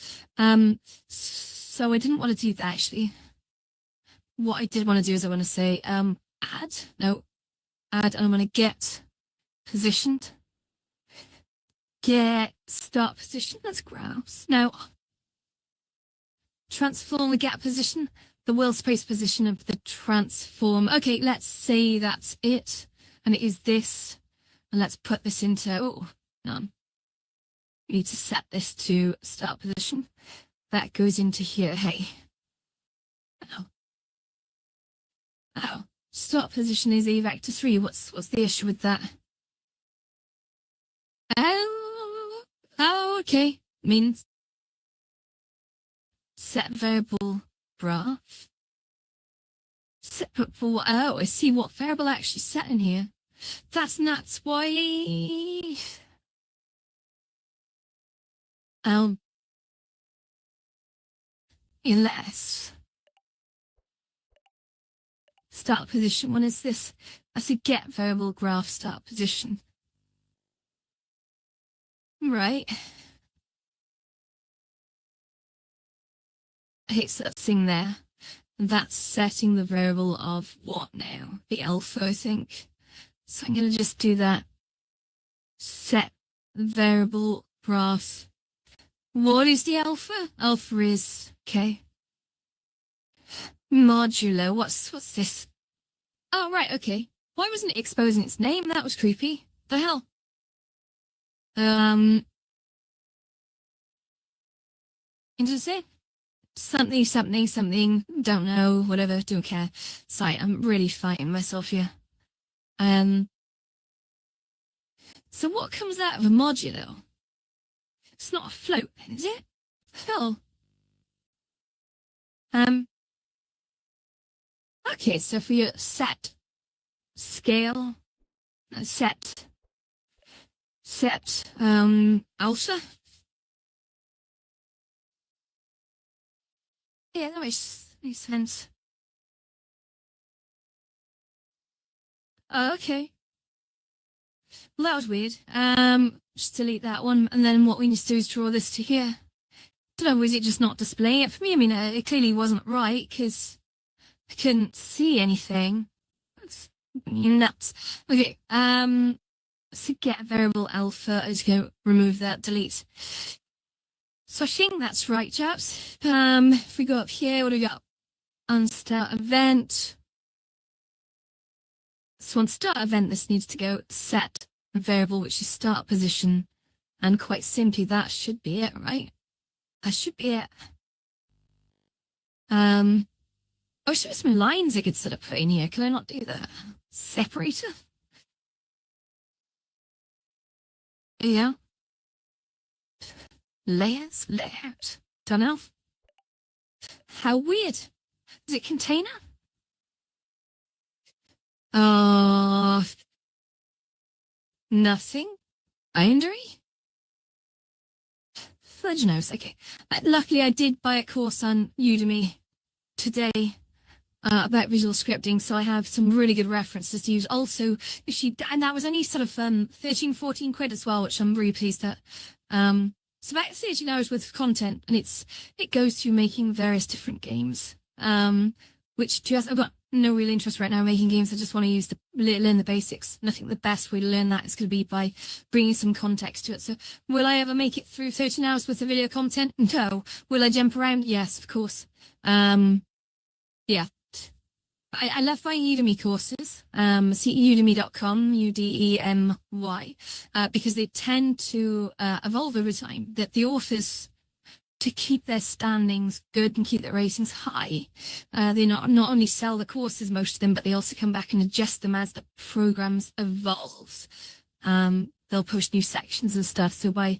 So I didn't want to do that actually. What I did want to do is I want to say add, and I'm going to get positioned. Get start position. That's graphs. Now transform the get position, the world space position of the transform. Okay, let's say that's it. And it is this. And let's put this into, none. We need to set this to start position. That goes into here. Hey. Oh. Start position is a vector 3. What's the issue with that? Oh, okay. Means set variable graph. Set for I see what variable I actually set in here. That's nuts. Why? Unless start position. What is this? That's a get variable graph start position. Right. It's that thing there. That's setting the variable of what now? The alpha, I think. So I'm going to just do that. Set variable graph. What is the alpha? Alpha is, okay. Modulo. What's this? Oh, right, okay. Why wasn't it exposing its name? That was creepy. The hell? Interesting. Something, don't know, whatever, don't care. Sorry, I'm really fighting myself here. So what comes out of a modulo? It's not a float then, is it? Oh. Okay, so for your set scale, set alpha. Yeah, that makes sense. Okay. Well, that was weird. Just delete that one, and then what we need to do is draw this to here. Don't know, was it just not displaying it for me? I mean, it clearly wasn't right because I couldn't see anything. That's nuts. Okay. So get variable alpha. I'm just going to remove that. Delete. So I think that's right, chaps. If we go up here, what do we got? Unstart event. So on start event, this needs to go set a variable, which is start position. And quite simply, that should be it, right? That should be it. Oh, so some lines I could sort of put in here. Can I not do that? Separator? Yeah. Layers, layout. Don't know. How weird. Is it container? Nothing. Boundary? Fudge knows. Okay. Luckily, I did buy a course on Udemy today about visual scripting, so I have some really good references to use. Also, and that was only sort of 13, 14 quid as well, which I'm really pleased at. It's about 13 hours worth of content, and it goes through making various different games. Which I've got no real interest right now in making games. I just want to learn the basics. And I think the best way to learn that is going to be by bringing some context to it. So will I ever make it through 13 hours worth of video content? No. Will I jump around? Yes, of course. Yeah. I love buying Udemy courses, udemy.com, Udemy, because they tend to evolve over time, that the authors, to keep their standings good and keep their ratings high, they not only sell the courses, most of them, but they also come back and adjust them as the programs evolve. They'll push new sections and stuff. So by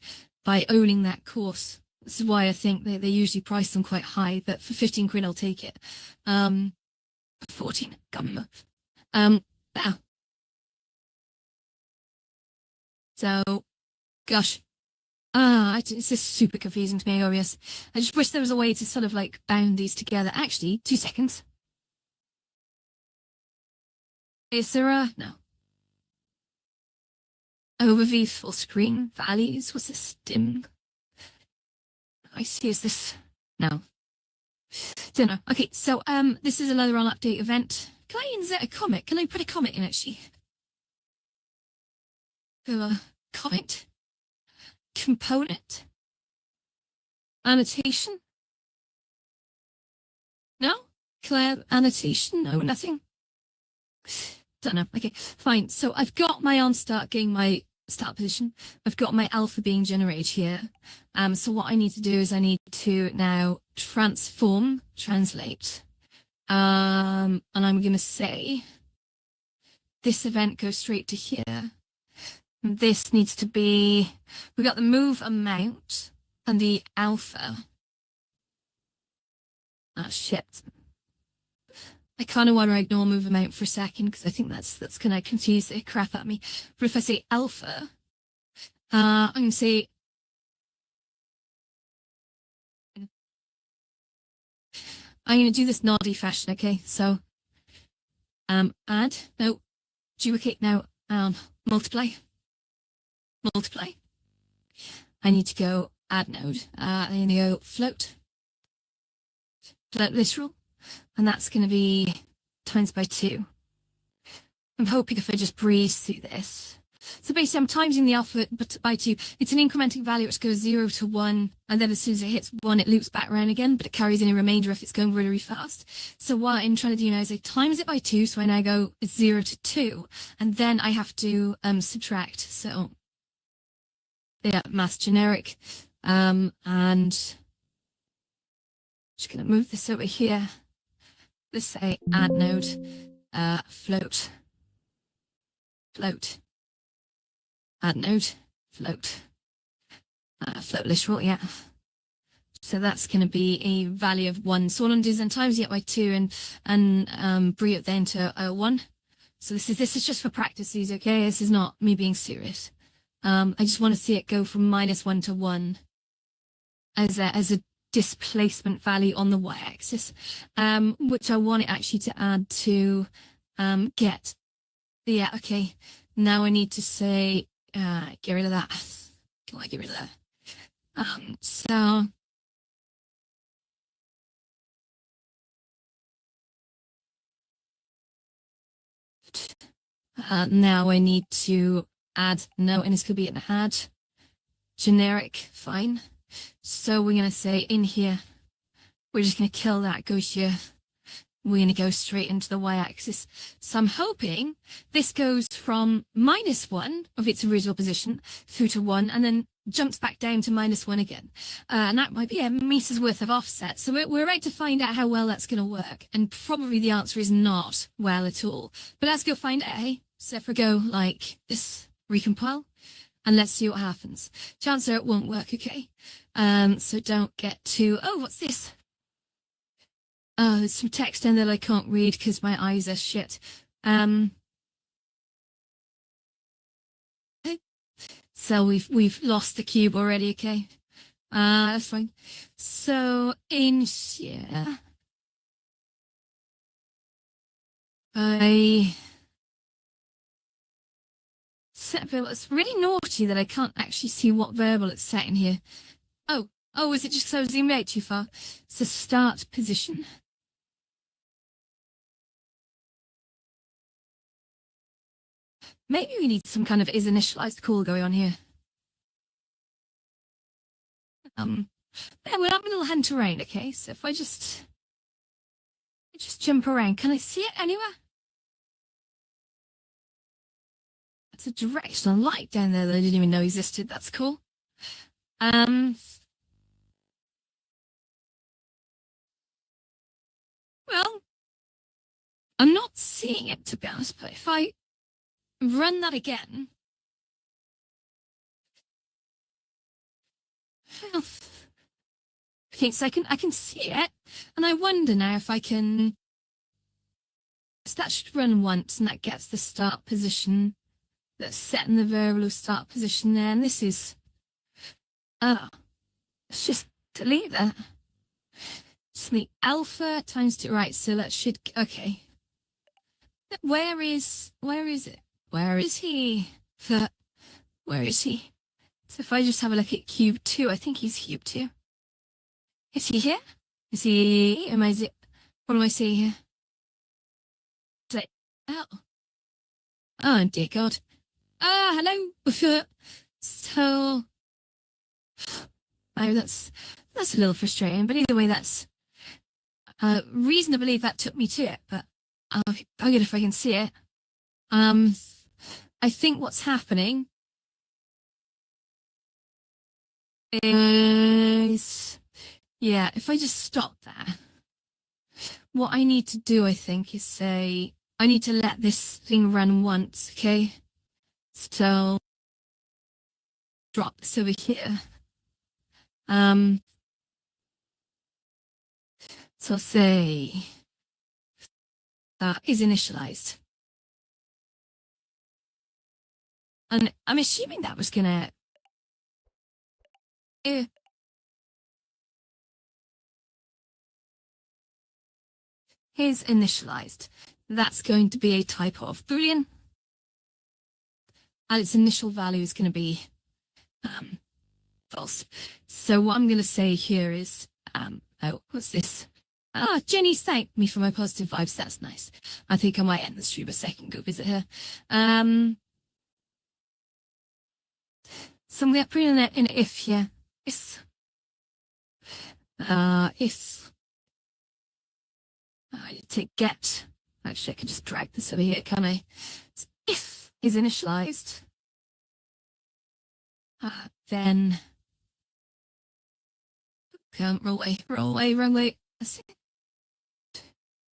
owning that course, this is why I think they usually price them quite high, but for 15 quid, I'll take it. 14, now, So, gosh. It's just super confusing to me, obvious. I just wish there was a way to sort of like bound these together. Actually, 2 seconds. Is there a... No. Overview full screen values. What's this? Dim. I see. Is this... No. Don't know. Okay, so this is another on update event. Can I insert a comment? Can I put a comment in actually? Comment. Component. Annotation. No? Claire annotation? No, nothing. Don't know. Okay, fine. So I've got my on start getting my start position. I've got my alpha being generated here. So what I need to do is I need to now translate. And I'm going to say this event goes straight to here. This needs to be, we got the move amount and the alpha. Ah, shit. I kind of want to ignore move amount for a second because I think that's going to confuse the crap out of me. But if I say alpha, I'm going to say, I'm going to do this naughty fashion, okay? So, add, no, duplicate now, multiply. I need to go add node. I need to go float literal, and that's going to be times by 2. I'm hoping if I just breeze through this. So basically I'm timesing the alpha by 2. It's an incrementing value which goes 0 to 1, and then as soon as it hits 1, it loops back around again, but it carries any remainder if it's going really, really fast. So what I'm trying to do now is I times it by 2, so I now go 0 to 2, and then I have to subtract. So yeah, mass generic, and just gonna move this over here. Let's say add node, float, add node, float literal, yeah. So that's going to be a value of 1. So what I'm doing is I'm timesing it by 2 and bring it then to 1. So this is just for practices, okay? This is not me being serious. I just want to see it go from -1 to 1 as a displacement value on the y-axis, which I want it actually to add to get. Yeah, okay. Now I need to say get rid of that. Can I get rid of that? So now I need to add, no, and this could be an add generic, fine. So we're going to say in here, we're just going to kill that, go here. We're going to go straight into the y-axis. So I'm hoping this goes from -1 of its original position through to 1 and then jumps back down to -1 again. And that might be a meter's worth of offset. So we're right to find out how well that's going to work. And probably the answer is not well at all. But let's go find out, hey? So if we go like this, recompile, and let's see what happens. Chances are it won't work, okay? So don't get too, oh, what's this? There's some text in there I can't read because my eyes are shit. Okay. So we've lost the cube already, okay? That's fine. So in here, I set variable. It's really naughty that I can't actually see what variable it's set in here. Oh, is it just because I was zoomed out too far? So start position. Maybe we need some kind of is initialized call going on here. Yeah, we're having a little hunt around, okay? So if I just jump around, can I see it anywhere? That's a directional light down there that I didn't even know existed. That's cool. Well, I'm not seeing it, to be honest, but if I run that again, well, okay, so I can see it, and I wonder now if I can. So that should run once, and that gets the start position. that's set in the variable start position there. And this is, let's just delete that. So the alpha times 2, right, so that should, okay. Where is it? Where is he? Where is he? So if I just have a look at cube 2, I think he's cube 2. Is he here? Is he, what do I see here? Oh. Oh, dear God. Hello. So, oh, that's a little frustrating, but either way, that's reason to believe that took me to it, but I'll get if I can see it. I think what's happening is, yeah, if I just stop there, what I need to do, I think, is say, I need to let this thing run once, okay? So, drop this over here. So say that is initialized. And I'm assuming that was gonna, is initialized. That's going to be a type of Boolean. And its initial value is going to be false. So what I'm going to say here is, oh, what's this? Jenny's thanked me for my positive vibes. That's nice. I think I might end the stream a second, go visit her. So I'm going to put in an if here. If. I take get. Actually, I can just drag this over here, can I? So if is initialized, then roll away, wrong way.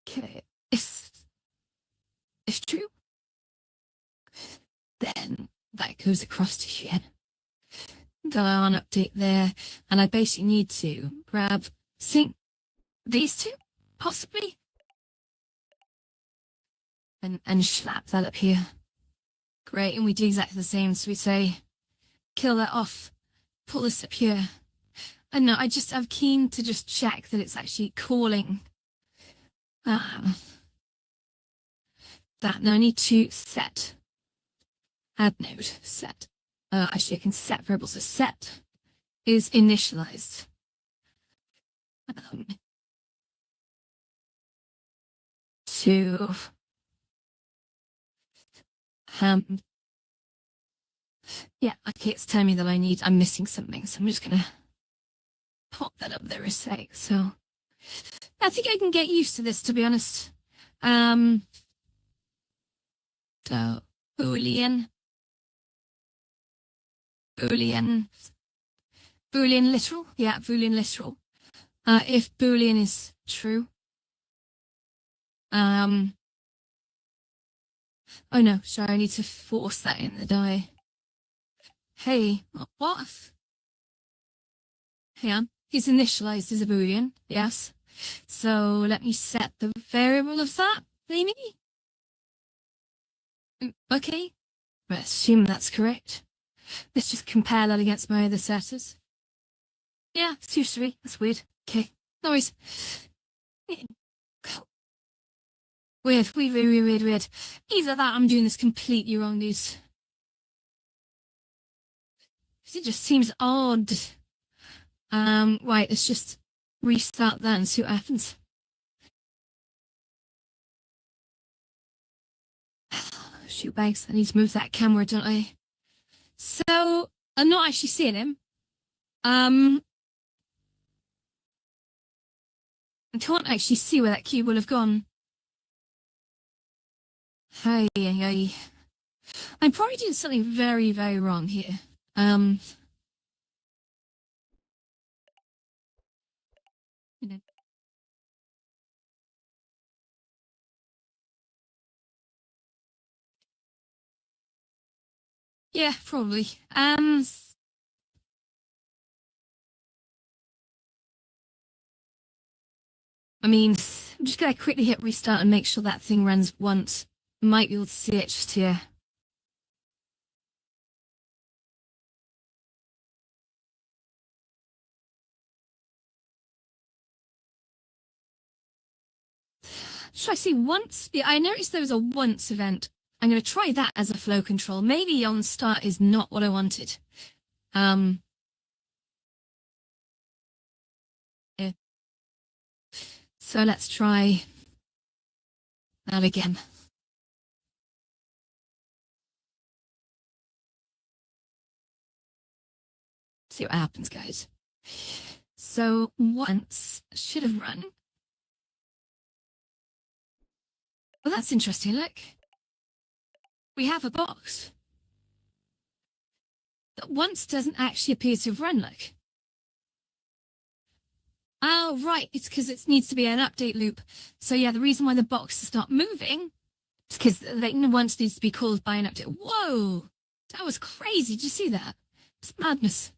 Okay, if true, then that goes across to here. Then I'll update there, and I basically need to grab sync these two, possibly, and slap that up here. Great, and we do exactly the same. So we say, kill that off, pull this up here. And no, I'm keen to just check that it's actually calling that. Now I need to set, add node, set. Actually, I can set variables. So set is initialized. To yeah, okay, it's telling me that I'm missing something, so I'm just gonna pop that up there a sec. So I think I can get used to this, to be honest. So Boolean literal, yeah, Boolean literal. If Boolean is true, oh no, sorry, I need to force that in the die. Hey, what? Hang on, he's initialized as a Boolean, yes. So let me set the variable of that, maybe? Okay, let's assume that's correct. Let's just compare that against my other setters. Yeah, seems to be. That's weird. Okay, no worries. Weird. Either that, I'm doing this completely wrong, dudes. It just seems odd. Right, let's just restart that and see what happens. Shoot bags, I need to move that camera, don't I? So, I'm not actually seeing him. I can't actually see where that cube will have gone. Hey. I'm probably doing something very, very wrong here. You know. Yeah, probably. I mean, I'm just gonna quickly hit restart and make sure that thing runs once. Might be able to see it just here. Should I see once? Yeah, I noticed there was a once event. I'm going to try that as a flow control. Maybe on start is not what I wanted. Yeah. So let's try that again. See what happens, guys. So once should have run. Well, that's interesting. Look, we have a box that once doesn't actually appear to have run. Look. Oh, right. It's because it needs to be an update loop. So yeah, the reason why the box is not moving is because once needs to be called by an update. Whoa, that was crazy. Did you see that? It's madness.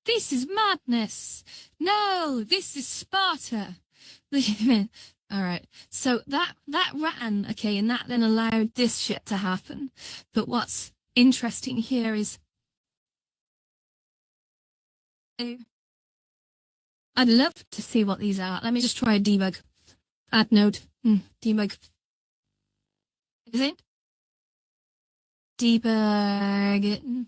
This is madness. No, this is Sparta. All right. So that ran, okay, and that then allowed this shit to happen. But what's interesting here is I'd love to see what these are. Let me just try a debug. Add node. Debug. Is it? Debug.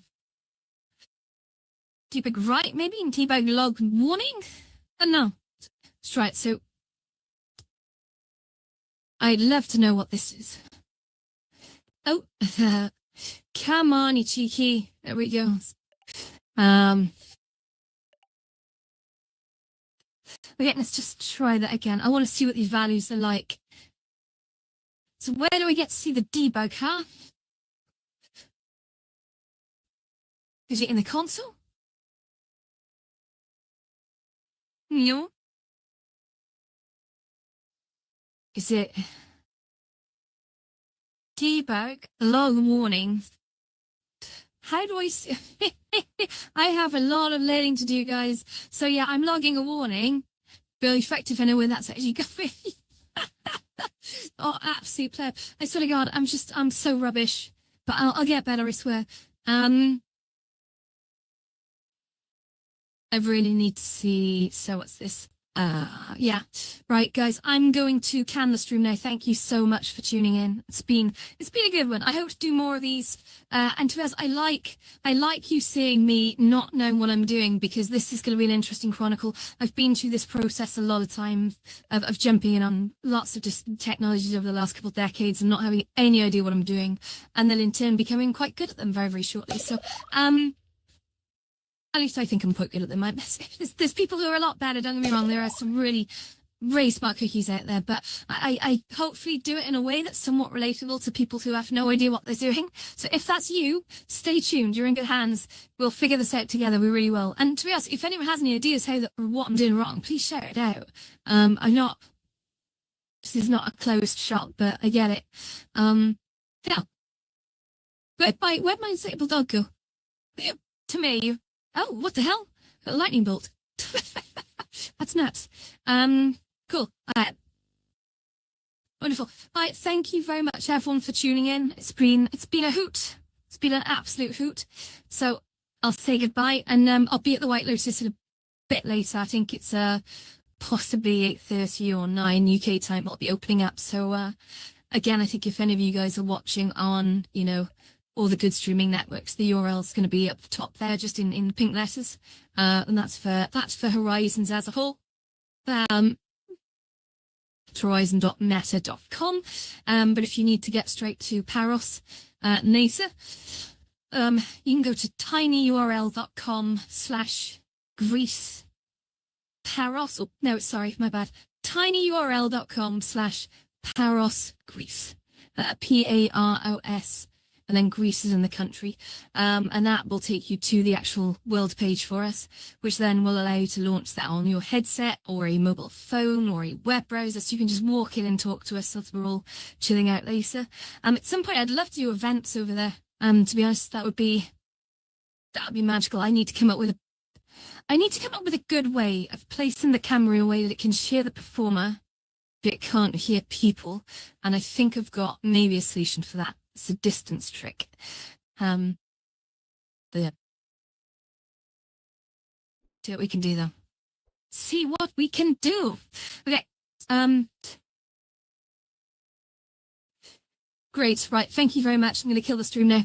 Debug right, maybe? Debug log warning? No. Let's try it. So I'd love to know what this is. Oh, come on, you cheeky. There we go. Okay, let's just try that again. I want to see what these values are like. So where do we get to see the debug, huh? Is it in the console? No. Is it debug log warning? How do I see? I have a lot of learning to do, guys. So yeah, I'm logging a warning. Really effective. I know where that's actually going. Oh, absolute pleb. I swear to God, I'm so rubbish. But I'll get better, I swear. I really need to see. So what's this? Yeah. Right, guys, I'm going to can the stream now. Thank you so much for tuning in. It's been a good one. I hope to do more of these. And to be honest, I like you seeing me not knowing what I'm doing, because this is going to be an interesting chronicle. I've been through this process a lot of times of jumping in on lots of just technologies over the last couple of decades and not having any idea what I'm doing, and then in turn becoming quite good at them very, very shortly. So, at least I think I'm quite good at them. There's people who are a lot better, don't get me wrong. There are some really, really smart cookies out there, but I hopefully do it in a way that's somewhat relatable to people who have no idea what they're doing. So if that's you, stay tuned. You're in good hands. We'll figure this out together. We really will. And to be honest, if anyone has any ideas or what I'm doing wrong, please share it out. This is not a closed shop, but I get it. Yeah. Where'd my inflatable dog go? To me. Oh, what the hell? A lightning bolt. That's nuts. Cool. Wonderful. All right, thank you very much, everyone, for tuning in. It's been a hoot. It's been an absolute hoot. So I'll say goodbye, and I'll be at the White Lotus a bit later. I think it's possibly 8:30 or 9 UK time. I'll be opening up. So again, I think if any of you guys are watching on, all the good streaming networks, the URL is going to be up the top there, just in pink letters, and that's for Horizons as a whole. Horizon.meta.com. But if you need to get straight to Paros NASA, you can go to tinyurl.com/Greece Paros. Oh, no, sorry, my bad. tinyurl.com/Paros Greece. PAROS. And then Greece is in the country. And that will take you to the actual world page for us, which then will allow you to launch that on your headset or a mobile phone or a web browser. So you can just walk in and talk to us as we're all chilling out later. At some point, I'd love to do events over there. To be honest, that would be magical. I need to come up with a good way of placing the camera in a way that it can share the performer, but it can't hear people. And I think I've got maybe a solution for that. It's a distance trick. See what we can do though. See what we can do. Okay. Great. Right. Thank you very much. I'm going to kill the stream now.